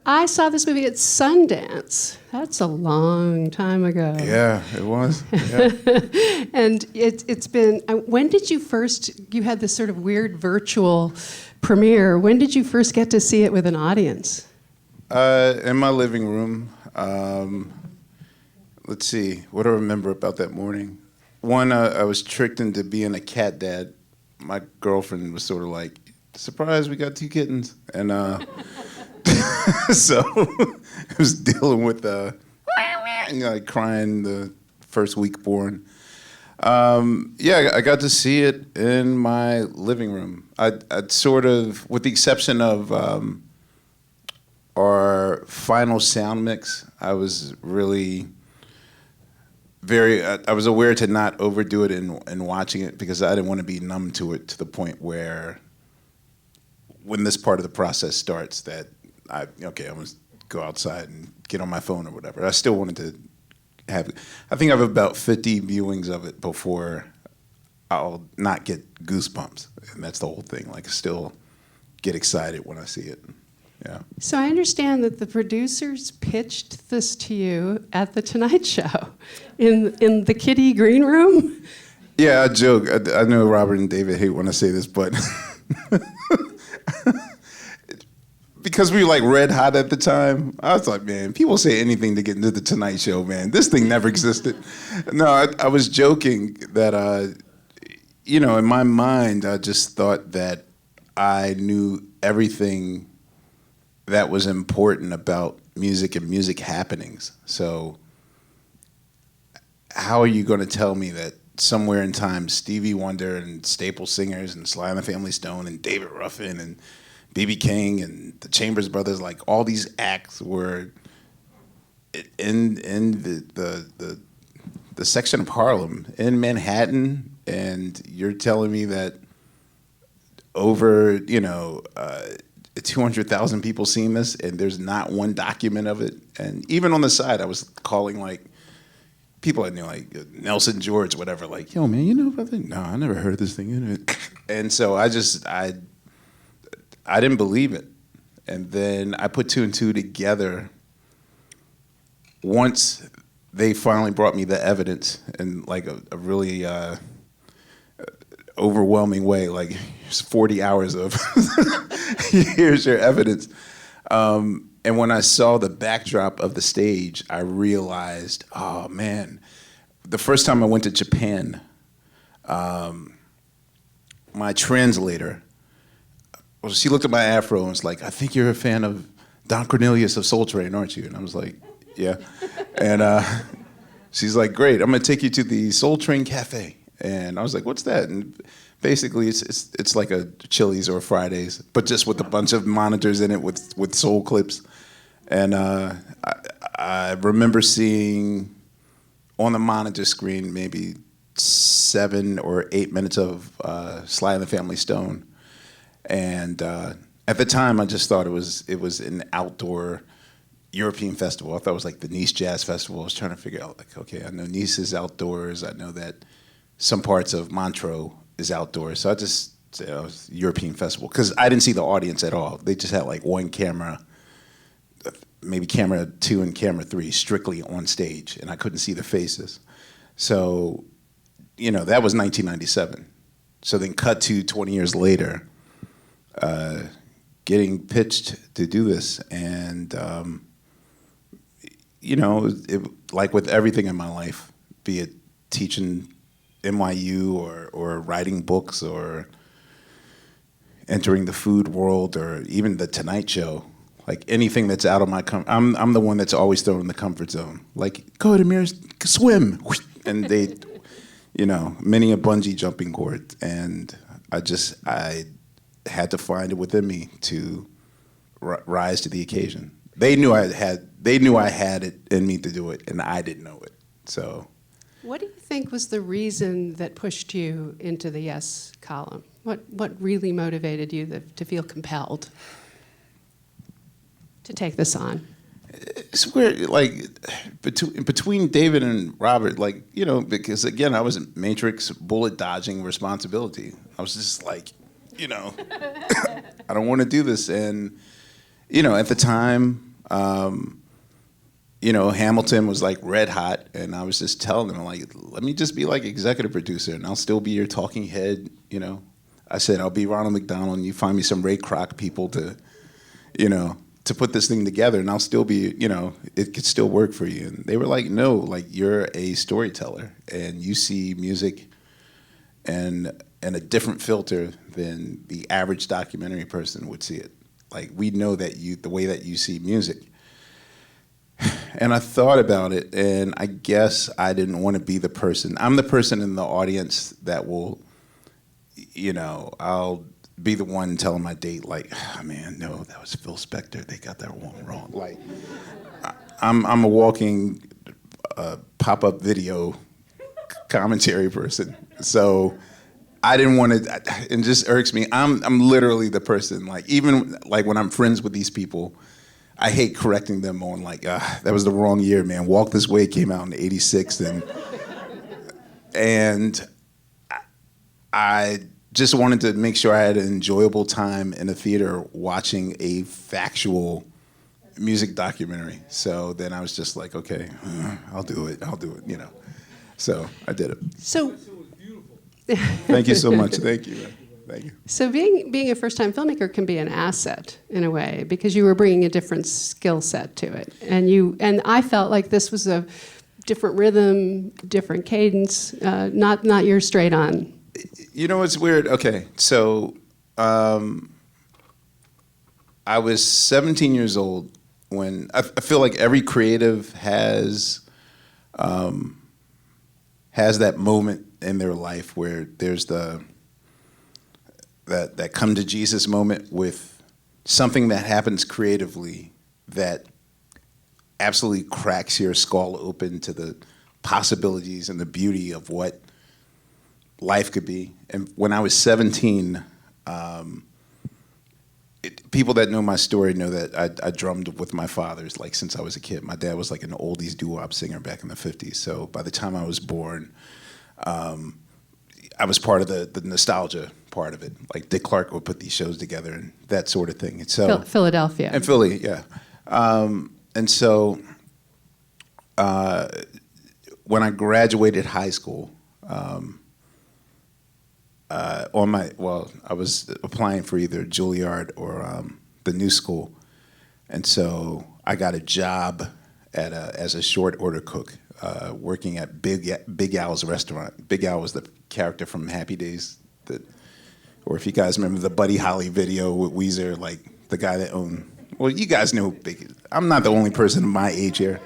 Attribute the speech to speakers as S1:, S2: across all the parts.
S1: I saw this movie at Sundance. That's a long time ago.
S2: Yeah, it was. Yeah.
S1: And it's been, when did you first, you had this sort of weird virtual premiere. When did you first get to see it with an audience?
S2: In my living room. Let's see, what do I remember about that morning? One, I was tricked into being a cat dad. My girlfriend was sort of like, surprise, we got 2 kittens. And so I was dealing with crying the first week born. Yeah, I got to see it in my living room. I'd sort of, with the exception of our final sound mix, I was really I was aware to not overdo it in watching it because I didn't want to be numb to it to the point where when this part of the process starts that I'm going to go outside and get on my phone or whatever. I still wanted to have, I think I have about 50 viewings of it before I'll not get goosebumps. And that's the whole thing. Like, I still get excited when I see it. Yeah.
S1: So I understand that the producers pitched this to you at the Tonight Show in the kiddie green room?
S2: Yeah, I joke. I know Robert and David hate when I say this, but because we were like red hot at the time, I was like, man, people say anything to get into the Tonight Show, man. This thing never existed. No, I was joking that, in my mind, I just thought that I knew everything that was important about music and music happenings. So how are you going to tell me that somewhere in time Stevie Wonder and staple singers and Sly and the Family Stone and David Ruffin and B.B. King and the Chambers Brothers, like all these acts were in the section of Harlem in Manhattan, and you're telling me that over 200,000 people seen this, and there's not one document of it. And even on the side, I was calling like people I knew, like Nelson George, whatever, like, yo, man, you know about that? No, I never heard of this thing. And so I didn't believe it. And then I put 2 and 2 together once they finally brought me the evidence in like a really overwhelming way, like 40 hours of here's your evidence. And when I saw the backdrop of the stage, I realized, oh man, the first time I went to Japan, my translator, she looked at my afro and was like, I think you're a fan of Don Cornelius of Soul Train, aren't you? And I was like, yeah. And she's like, great, I'm gonna take you to the Soul Train Cafe. And I was like, what's that? And basically it's like a Chili's or a Fridays, but just with a bunch of monitors in it with soul clips. And I remember seeing on the monitor screen maybe 7 or 8 minutes of Sly and the Family Stone. And at the time, I just thought it was an outdoor European festival. I thought it was like the Nice Jazz Festival. I was trying to figure out, like, okay, I know Nice is outdoors. I know that some parts of Montreux is outdoors. So I just said it was a European festival because I didn't see the audience at all. They just had like one camera, maybe camera 2 and camera 3 strictly on stage, and I couldn't see the faces. So, that was 1997. So then cut to 20 years later, getting pitched to do this. And, like with everything in my life, be it teaching NYU or writing books or entering the food world or even the Tonight Show, like anything that's out of my I'm the one that's always thrown in the comfort zone. Like, go ahead, Ahmir, swim. And they, many a bungee jumping cord. And I had to find it within me to rise to the occasion. They knew I had it in me to do it, and I didn't know it. So,
S1: what do you think was the reason that pushed you into the Yes column? What really motivated you to feel compelled to take this on?
S2: It's weird, like between David and Robert, like, because again, I was in Matrix bullet dodging responsibility. I was just like, I don't want to do this. And, at the time, You know, Hamilton was like red hot, and I was just telling them, like, let me just be like executive producer, and I'll still be your talking head, you know. I said, I'll be Ronald McDonald, and you find me some Ray Kroc people to, you know, to put this thing together, and I'll still be, you know, it could still work for you. And they were like, no, like, you're a storyteller, and you see music and a different filter than the average documentary person would see it. Like, we know that the way that you see music. And I thought about it, and I guess I didn't want to be the person. I'm the person in the audience that will, you know, I'll be the one telling my date, like, oh, man, no, that was Phil Spector. They got that wrong. Like, I'm a walking pop-up video commentary person. So I didn't want to, it just irks me. I'm literally the person, like, even like when I'm friends with these people, I hate correcting them on like, that was the wrong year, man. Walk This Way came out in '86, and I just wanted to make sure I had an enjoyable time in a theater watching a factual music documentary. So then I was just like, okay, I'll do it, you know. So I did it.
S1: So,
S2: thank you so much. Thank you. Thank you.
S1: So being a first-time filmmaker can be an asset in a way because you were bringing a different skill set to it, and I felt like this was a different rhythm, different cadence, not your straight on.
S2: You know what's weird? Okay, so I was 17 years old when I feel like every creative has that moment in their life where there's that come to Jesus moment with something that happens creatively that absolutely cracks your skull open to the possibilities and the beauty of what life could be. And when I was 17, people that know my story know that I drummed with my fathers like since I was a kid. My dad was like an oldies doo-wop singer back in the 50s. So by the time I was born, I was part of the nostalgia part of it. Like Dick Clark would put these shows together and that sort of thing. And so
S1: Philadelphia.
S2: And Philly, yeah. And so when I graduated high school, I was applying for either Juilliard or the New School. And so I got a job as a short order cook, working at Big Al's restaurant. Big Al was the character from Happy Days, or if you guys remember the Buddy Holly video with Weezer, like the guy that owned. Well, you guys know Big. I'm not the only person of my age here.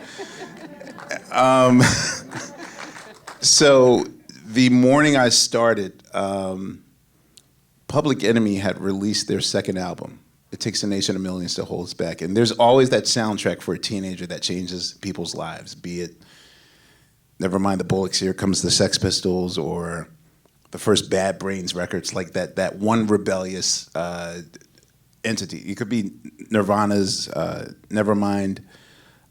S2: So the morning I started, Public Enemy had released their second album. It Takes a Nation of Millions to Hold Us Back. And there's always that soundtrack for a teenager that changes people's lives, be it Never Mind the Bollocks, Here Comes the Sex Pistols, or the first Bad Brains records, like that one rebellious entity. It could be Nirvana's Nevermind.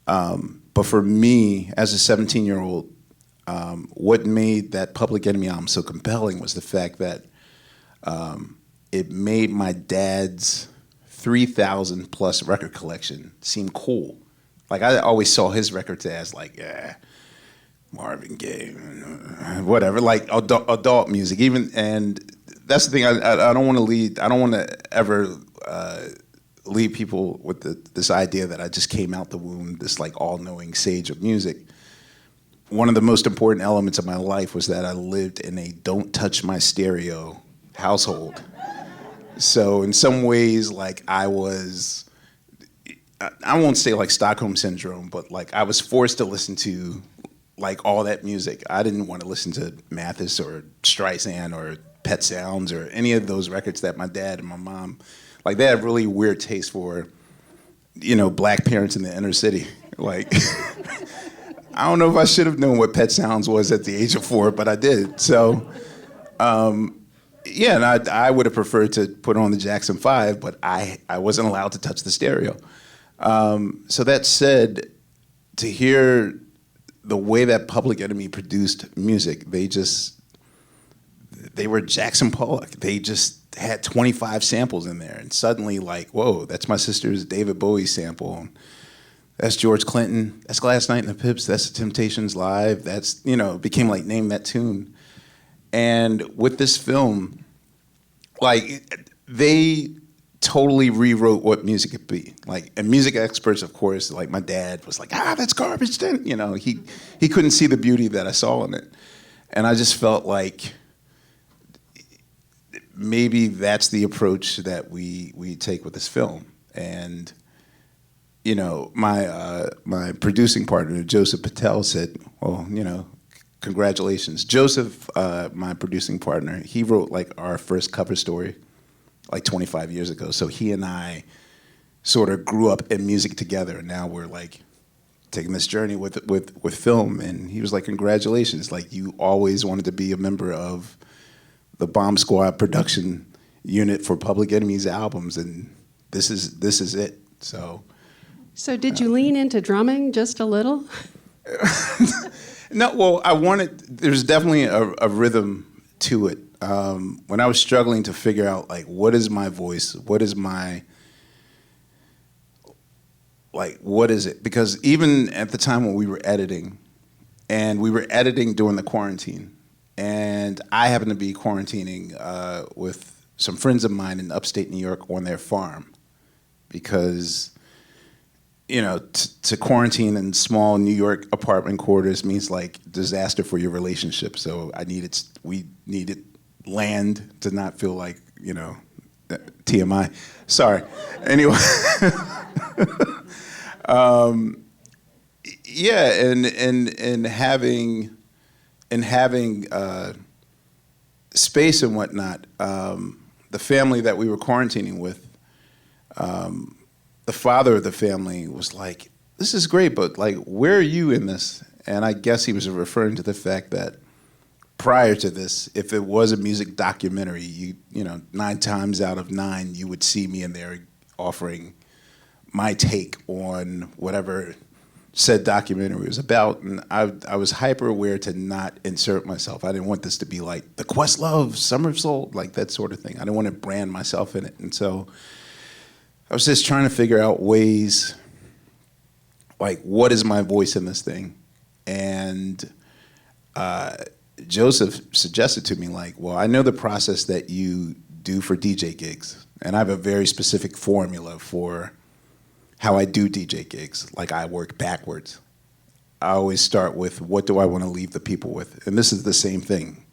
S2: But for me, as a 17-year-old, what made that Public Enemy album so compelling was the fact that it made my dad's 3,000 plus record collection seem cool. Like I always saw his records as like, Marvin Gaye, whatever, like adult music. And that's the thing. I don't want to lead. I don't want to ever lead people with this idea that I just came out the womb, this like all-knowing sage of music. One of the most important elements of my life was that I lived in a don't touch my stereo household. So in some ways, like I won't say like Stockholm Syndrome, but like I was forced to listen to like all that music. I didn't want to listen to Mathis or Streisand or Pet Sounds or any of those records that my dad and my mom, like they had really weird taste for, black parents in the inner city. Like, I don't know if I should have known what Pet Sounds was at the age of 4, but I did. So, and I would have preferred to put on the Jackson 5, but I wasn't allowed to touch the stereo. So that said, to hear the way that Public Enemy produced music, they were Jackson Pollock. They just had 25 samples in there, and suddenly, like, whoa, that's my sister's David Bowie sample. That's George Clinton. That's Last Night in the Pips. That's the Temptations live. That's, it became like Name That Tune. And with this film, like, they totally rewrote what music could be. Like, and music experts, of course, like my dad was like, that's garbage. Then, he couldn't see the beauty that I saw in it. And I just felt like maybe that's the approach that we take with this film. And my producing partner, Joseph Patel, said, well, congratulations. Joseph, my producing partner, he wrote like our first cover story like 25 years ago. So he and I sort of grew up in music together, and now we're like taking this journey with film. And he was like, congratulations, like you always wanted to be a member of the Bomb Squad production unit for Public Enemy's albums, and this is it. So
S1: did you lean into drumming just a little?
S2: No, well, there's definitely a rhythm to it. When I was struggling to figure out, like, what is my voice? What is it? Because even at the time when we were editing, and we were editing during the quarantine, and I happened to be quarantining with some friends of mine in upstate New York on their farm, because to quarantine in small New York apartment quarters means like disaster for your relationship. So we needed land to not feel like, TMI. Sorry. Anyway. Yeah, and having space and whatnot, the family that we were quarantining with, the father of the family was like, this is great, but like, where are you in this? And I guess he was referring to the fact that prior to this, if it was a music documentary, 9 times out of 9, you would see me in there offering my take on whatever said documentary was about. And I was hyper aware to not insert myself. I didn't want this to be like the Questlove, Somersault, like that sort of thing. I didn't want to brand myself in it. And so I was just trying to figure out ways, like, what is my voice in this thing? And Joseph suggested to me, like, well, I know the process that you do for DJ gigs, and I have a very specific formula for how I do DJ gigs. Like, I work backwards. I always start with, what do I want to leave the people with? And this is the same thing.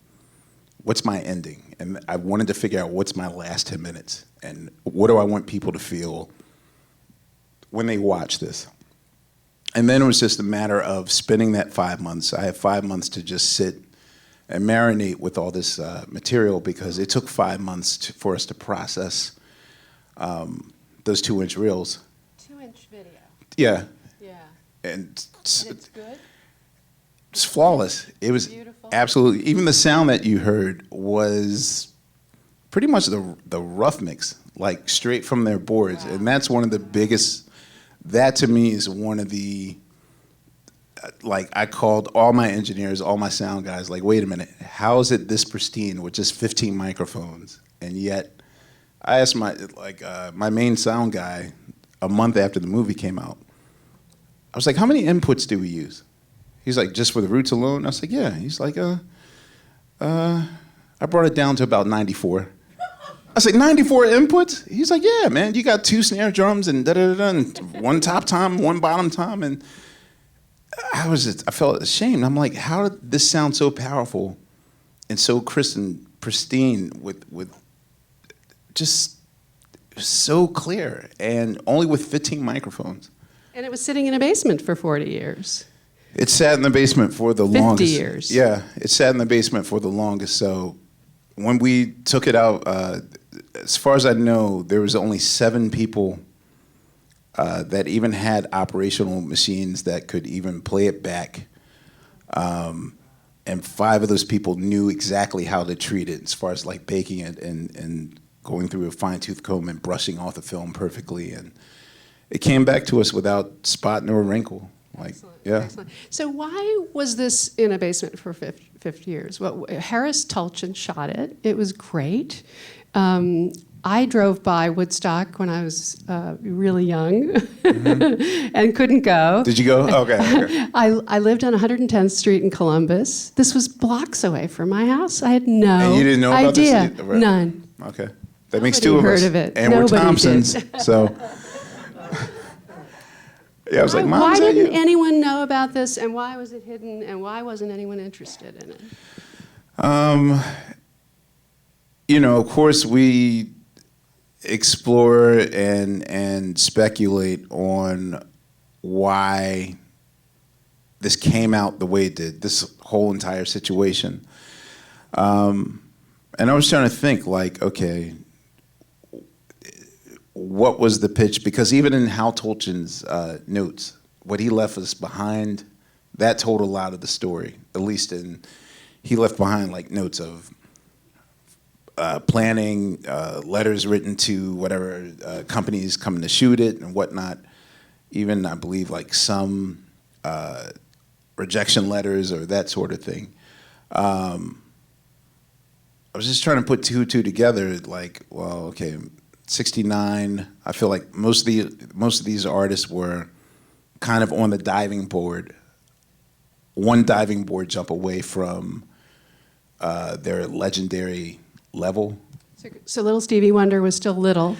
S2: What's my ending? And I wanted to figure out what's my last 10 minutes, and what do I want people to feel when they watch this? And then it was just a matter of spending that 5 months. I had 5 months to just sit and marinate with all this material, because it took 5 months for us to process those 2-inch reels.
S1: 2-inch video.
S2: Yeah.
S1: Yeah.
S2: And
S1: it's good?
S2: It's flawless. It was
S1: beautiful.
S2: Absolutely. Even the sound that you heard was pretty much the rough mix, like straight from their boards. Wow. And that's one of the biggest, that to me is one of the, like, I called all my engineers, all my sound guys, like, wait a minute, how is it this pristine with just 15 microphones? And yet, I asked my main sound guy a month after the movie came out, I was like, how many inputs do we use? He's like, just for the roots alone? I was like, yeah. He's like, I brought it down to about 94. I was like, 94 inputs? He's like, yeah, man, you got 2 snare drums and da-da-da-da, and 1 top tom, 1 bottom tom, and I felt ashamed. I'm like, how did this sound so powerful and so crisp and pristine with just so clear, and only with 15 microphones?
S1: And it was sitting in a basement for 40 years.
S2: It sat in the basement for the
S1: 50
S2: longest.
S1: 50 years.
S2: Yeah, it sat in the basement for the longest. So when we took it out, as far as I know, there was only 7 people that even had operational machines that could even play it back. And 5 of those people knew exactly how to treat it, as far as like baking it and going through a fine-tooth comb and brushing off the film perfectly. And it came back to us without spot nor wrinkle. Like,
S1: excellent,
S2: yeah.
S1: Excellent. So why was this in a basement for 50 years? Well, Harris Tulchin shot it. It was great. I drove by Woodstock when I was really young and couldn't go.
S2: Did you go? Okay.
S1: I lived on 110th Street in Columbus. This was blocks away from my house. I had no
S2: And you didn't know about this?
S1: idea. None.
S2: Okay. That makes
S1: Nobody
S2: two of
S1: heard
S2: us.
S1: of it.
S2: And
S1: Nobody
S2: we're Thompsons.
S1: did.
S2: So, yeah, I was like, Mom,
S1: why
S2: is that
S1: didn't
S2: you?
S1: anyone know about this, and why was it hidden, and why wasn't anyone interested in it?
S2: Of course, we explore and speculate on why this came out the way it did, this whole entire situation. And I was trying to think, like, okay, what was the pitch? Because even in Hal Tolchin's notes, what he left us behind, that told a lot of the story. At least he left behind like notes of planning, letters written to whatever companies coming to shoot it and whatnot. Even I believe like some rejection letters or that sort of thing. I was just trying to put two together. Like, well, okay, '69. I feel like most of these artists were kind of on the diving board, one diving board jump away from their legendary level.
S1: So little Stevie Wonder was still little.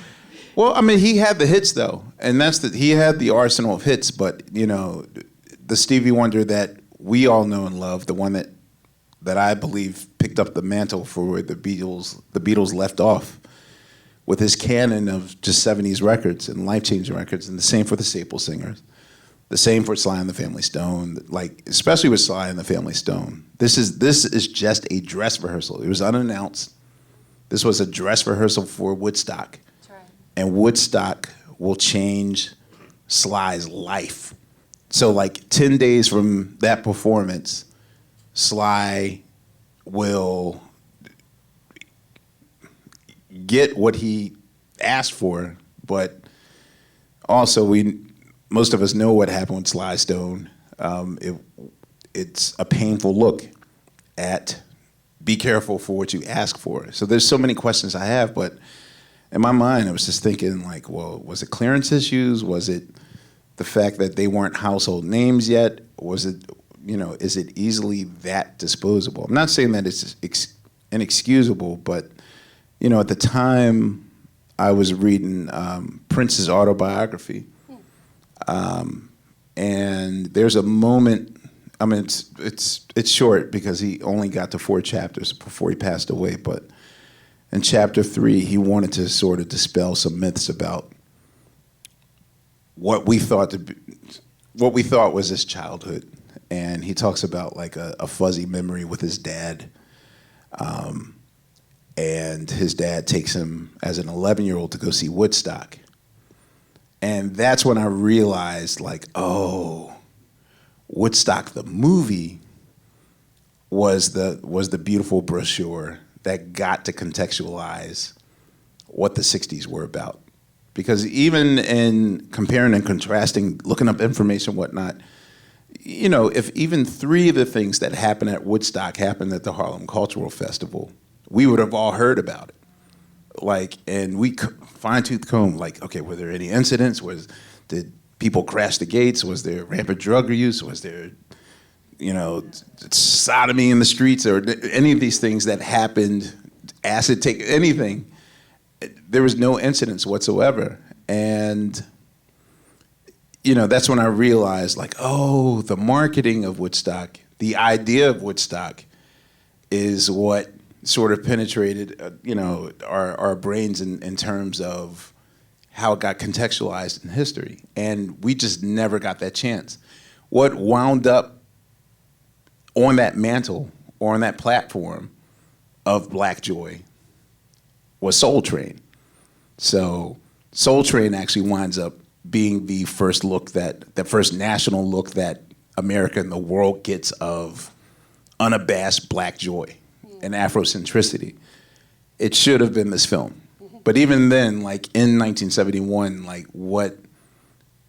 S2: Well, I mean, he had the hits though, and he had the arsenal of hits. But the Stevie Wonder that we all know and love, the one that I believe picked up the mantle for where the Beatles left off, with his canon of just '70s records and life-changing records, and the same for the Staple Singers, the same for Sly and the Family Stone. Like especially with Sly and the Family Stone, this is just a dress rehearsal. It was unannounced. This was a dress rehearsal for Woodstock.
S1: That's right.
S2: And Woodstock will change Sly's life. So like 10 days from that performance, Sly will get what he asked for, but also most of us know what happened with Sly Stone. It's a painful look at be careful for what you ask for. So there's so many questions I have, but in my mind, I was just thinking like, well, was it clearance issues? Was it the fact that they weren't household names yet? Was it, is it easily that disposable? I'm not saying that it's inexcusable, but, at the time I was reading Prince's autobiography, and there's a moment. I mean, it's short because he only got to 4 chapters before he passed away. But in chapter 3, he wanted to sort of dispel some myths about what we thought was his childhood, and he talks about like a fuzzy memory with his dad, and his dad takes him as an 11-year-old to go see Woodstock, and that's when I realized like, oh. Woodstock the Movie was the beautiful brochure that got to contextualize what the 60s were about. Because even in comparing and contrasting, looking up information and whatnot, if even 3 of the things that happened at Woodstock happened at the Harlem Cultural Festival, we would have all heard about it. Like, and we fine-tooth comb, like, okay, were there any incidents? Did people crash the gates? Was there rampant drug use? Was there, sodomy in the streets, or any of these things that happened, acid take, anything? There was no incidents whatsoever. And, that's when I realized, like, oh, the marketing of Woodstock, the idea of Woodstock is what sort of penetrated, our brains in terms of how it got contextualized in history. And we just never got that chance. What wound up on that mantle or on that platform of Black Joy was Soul Train. So Soul Train actually winds up being the first national look that America and the world gets of unabashed Black joy and Afrocentricity. It should have been this film. But even then, like in 1971, like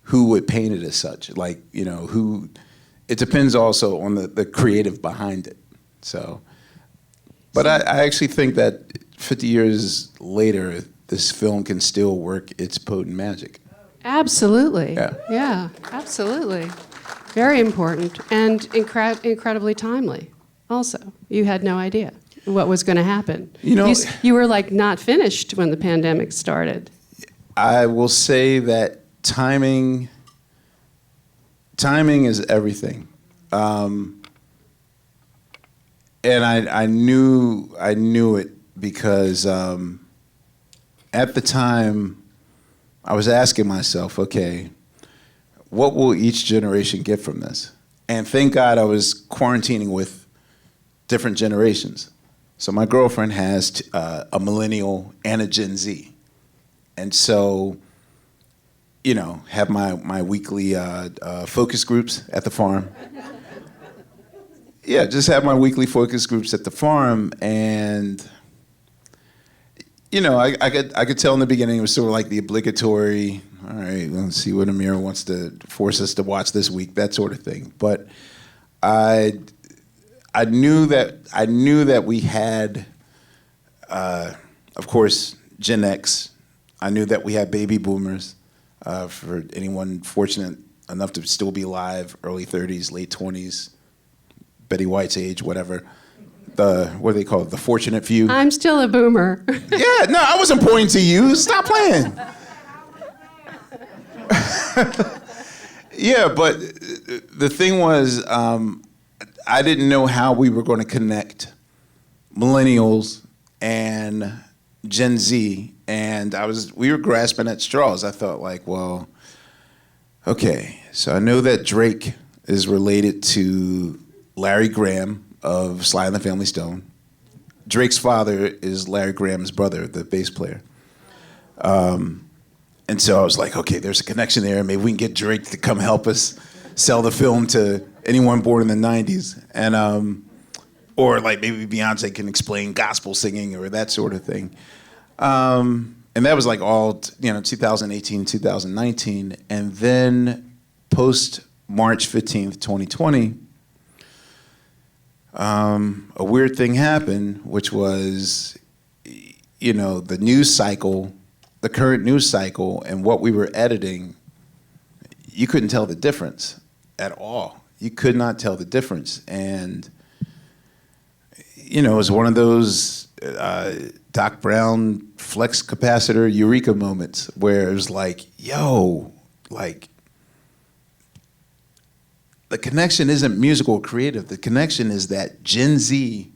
S2: who would paint it as such? Like, it depends also on the creative behind it. So, but I actually think that 50 years later, this film can still work its potent magic.
S1: Absolutely.
S2: Yeah.
S1: Yeah, absolutely. Very important and incredibly timely. Also, you had no idea what was going to happen.
S2: You know,
S1: you were like not finished when the pandemic started.
S2: I will say that timing is everything. And I knew it because at the time I was asking myself, okay, what will each generation get from this? And thank God I was quarantining with different generations. So my girlfriend has a millennial and a Gen Z. And so, you know, have my weekly focus groups at the farm. Yeah, just have my weekly focus groups at the farm, and you know, I could tell in the beginning it was sort of like the obligatory. All right, let's see what Ahmir wants to force us to watch this week, that sort of thing. But I knew that we had, of course, Gen X. I knew that we had baby boomers. For anyone fortunate enough to still be alive, early 30s, late 20s. Betty White's age, whatever. What do they call it? The fortunate few.
S1: I'm still a boomer.
S2: Yeah, no, I wasn't pointing to you. Stop playing. Yeah, but the thing was, I didn't know how we were going to connect millennials and Gen Z, and we were grasping at straws. I thought, like, well, okay, so I know that Drake is related to Larry Graham of Sly and the Family Stone. Drake's father is Larry Graham's brother, the bass player. And so I was like, okay, there's a connection there. Maybe we can get Drake to come help us sell the film to anyone born in the 90s. And, or like maybe Beyonce can explain gospel singing or that sort of thing. And that was like all, 2018, 2019. And then post March 15th, 2020, a weird thing happened, which was, the news cycle, the current news cycle, and what we were editing, you couldn't tell the difference at all. You could not tell the difference. And, it was one of those Doc Brown flex capacitor eureka moments where it was like, yo, like, the connection isn't musical or creative. The connection is that Gen Z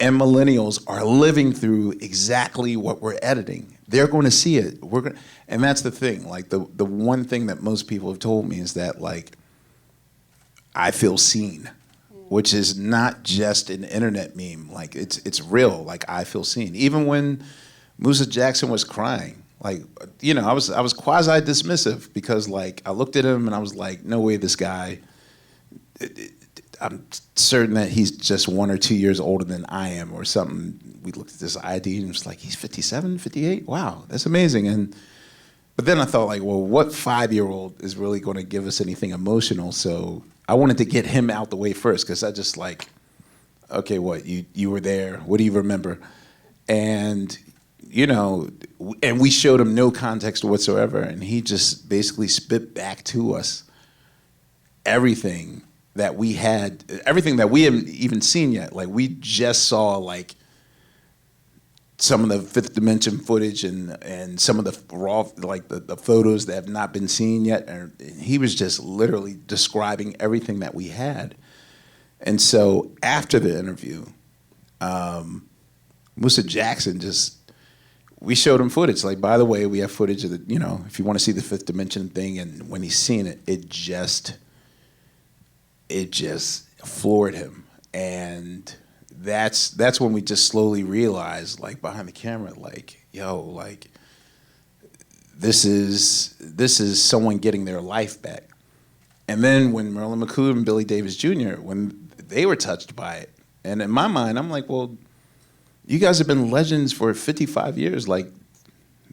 S2: and millennials are living through exactly what we're editing. They're going to see it. And that's the thing. Like the one thing that most people have told me is that like I feel seen, which is not just an internet meme. Like it's real. Like I feel seen. Even when Musa Jackson was crying. Like, I was quasi dismissive because like I looked at him and I was like, no way this guy, I'm certain that he's just 1 or 2 years older than I am or something. We looked at this ID and it was like, he's 57, 58? Wow, that's amazing. But then I thought like, well, what 5-year-old is really going to give us anything emotional? So I wanted to get him out the way first because I just like, okay, what, you were there, what do you remember? And and we showed him no context whatsoever, and he just basically spit back to us everything that we hadn't even seen yet. Like we just saw like some of the Fifth Dimension footage and some of the raw, like the photos that have not been seen yet. And he was just literally describing everything that we had. And so after the interview, Musa Jackson we showed him footage. Like, by the way, we have footage of the, if you want to see the Fifth Dimension thing, and when he's seen it, it just floored him. And that's when we just slowly realized, like, behind the camera, like, yo, like, this is someone getting their life back. And then when Merlin McCoo and Billy Davis Jr., when they were touched by it, and in my mind, I'm like, well, you guys have been legends for 55 years. Like,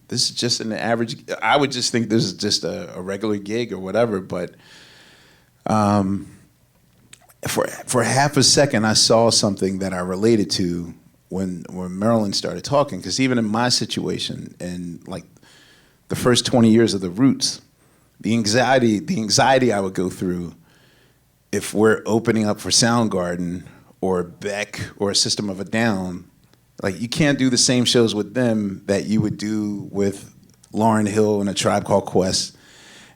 S2: this is just an average. I would just think this is just a regular gig or whatever. But for half a second, I saw something that I related to when Marilyn started talking, because even in my situation and like the first 20 years of the Roots, the anxiety I would go through if we're opening up for Soundgarden or Beck or System of a Down, like you can't do the same shows with them that you would do with Lauryn Hill and A Tribe Called Quest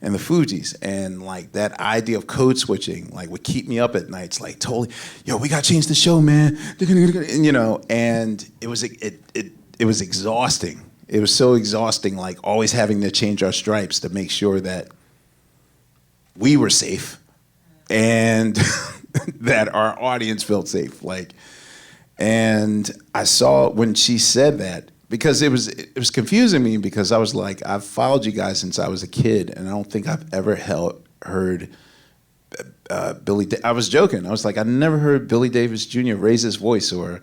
S2: and the Fugees. And like that idea of code switching, like would keep me up at nights, like totally, yo, we gotta change the show, man. And, you know, and it was exhausting. It was so exhausting, like always having to change our stripes to make sure that we were safe and that our audience felt safe. Like, and I saw when she said that, because it was confusing me, because I was like, I've followed you guys since I was a kid, and I don't think I've ever heard I was joking. I was like, I never heard Billy Davis Jr. raise his voice or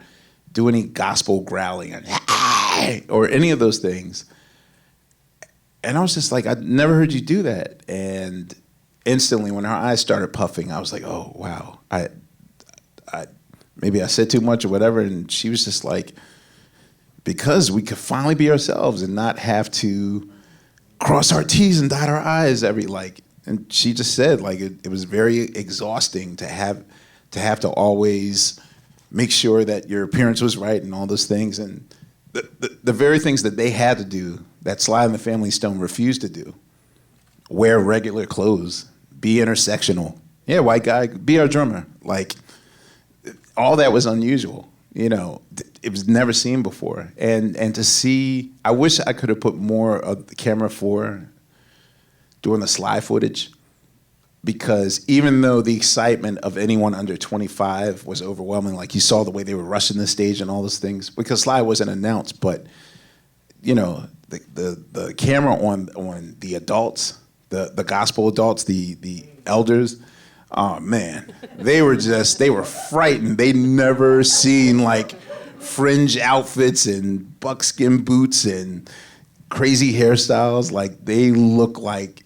S2: do any gospel growling or any of those things. And I was just like, I never heard you do that. And instantly, when her eyes started puffing, I was like, oh, wow. I maybe I said too much or whatever. And she was just like, because we could finally be ourselves and not have to cross our T's and dot our I's and she just said, like, it was very exhausting to have to always make sure that your appearance was right and all those things. And the very things that they had to do, that Sly and the Family Stone refused to do. Wear regular clothes, be intersectional. Yeah, white guy, be our drummer. Like, all that was unusual. You know, it was never seen before. And to see, I wish I could have put more of the camera during the Sly footage, because even though the excitement of anyone under 25 was overwhelming, like you saw the way they were rushing the stage and all those things, because Sly wasn't announced, but you know, the camera on the adults, the gospel adults, the elders, oh man, they were frightened. They'd never seen like fringe outfits and buckskin boots and crazy hairstyles. Like, they look like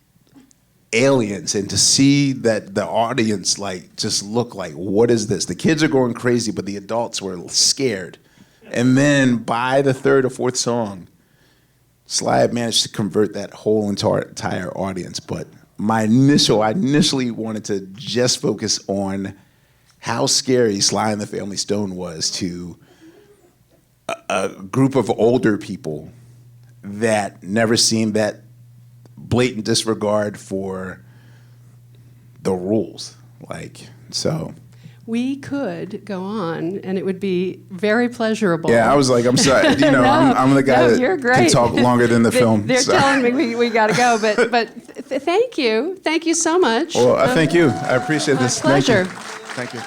S2: aliens. And to see that the audience like just look like, what is this? The kids are going crazy, but the adults were scared. And then by the third or fourth song, Sly had managed to convert that whole entire audience. But I initially wanted to just focus on how scary Sly and the Family Stone was to a group of older people that never seen that blatant disregard for the rules. Like, so.
S1: We could go on, and it would be very pleasurable.
S2: Yeah, I was like, I'm sorry. You know, I'm the guy that can talk longer than the film.
S1: They're telling me we got to go, but thank you so much.
S2: Well, thank you. I appreciate this.
S1: Pleasure.
S2: Thank you.